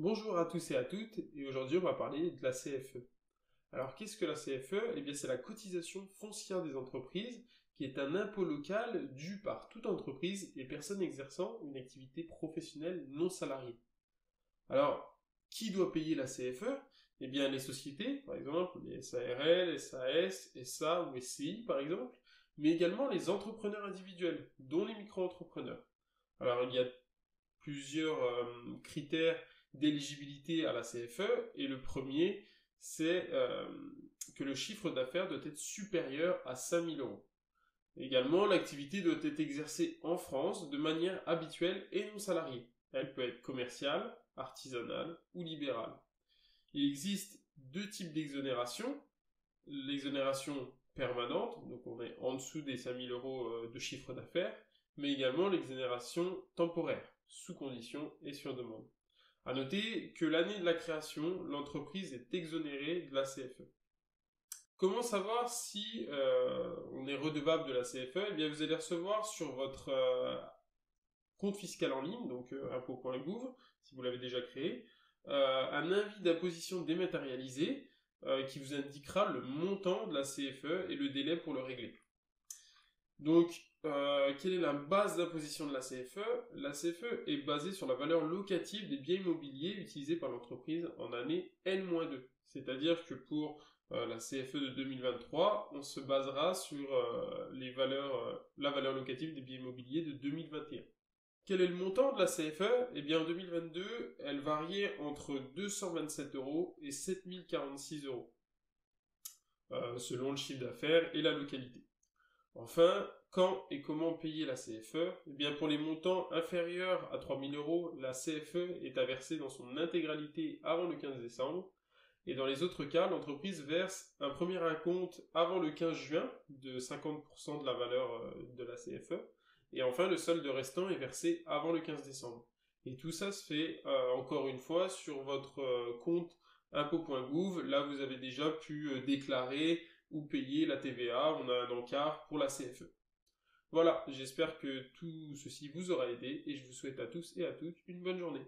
Bonjour à tous et à toutes, et aujourd'hui on va parler de la CFE. Alors qu'est-ce que la CFE? Eh bien c'est la cotisation foncière des entreprises, qui est un impôt local dû par toute entreprise et personne exerçant une activité professionnelle non salariée. Alors, qui doit payer la CFE? Eh bien les sociétés, par exemple, les SARL, SAS, SA ou SCI par exemple, mais également les entrepreneurs individuels, dont les micro-entrepreneurs. Alors il y a plusieurs critères d'éligibilité à la CFE, et le premier, c'est que le chiffre d'affaires doit être supérieur à 5 000 euros. Également, l'activité doit être exercée en France de manière habituelle et non salariée. Elle peut être commerciale, artisanale ou libérale. Il existe deux types d'exonération. L'exonération permanente, donc on est en dessous des 5 000 euros de chiffre d'affaires, mais également l'exonération temporaire, sous condition et sur demande. A noter que l'année de la création, l'entreprise est exonérée de la CFE. Comment savoir si on est redevable de la CFE? Eh bien, vous allez recevoir sur votre compte fiscal en ligne, donc impôt.gouv, si vous l'avez déjà créé, un avis d'imposition dématérialisé qui vous indiquera le montant de la CFE et le délai pour le régler. Donc, quelle est la base d'imposition de la CFE? La CFE est basée sur la valeur locative des biens immobiliers utilisés par l'entreprise en année N-2. C'est-à-dire que pour la CFE de 2023, on se basera sur la valeur locative des biens immobiliers de 2021. Quel est le montant de la CFE? Eh bien, en 2022, elle variait entre 227 euros et 7046 euros, selon le chiffre d'affaires et la localité. Enfin, quand et comment payer la CFE? Eh bien, pour les montants inférieurs à 3 000 euros, la CFE est à verser dans son intégralité avant le 15 décembre. Et dans les autres cas, l'entreprise verse un premier acompte avant le 15 juin de 50% de la valeur de la CFE. Et enfin, le solde restant est versé avant le 15 décembre. Et tout ça se fait, encore une fois, sur votre compte impôt.gouv. Là, vous avez déjà pu déclarer ou payer la TVA. On a un encart pour la CFE. Voilà, j'espère que tout ceci vous aura aidé et je vous souhaite à tous et à toutes une bonne journée.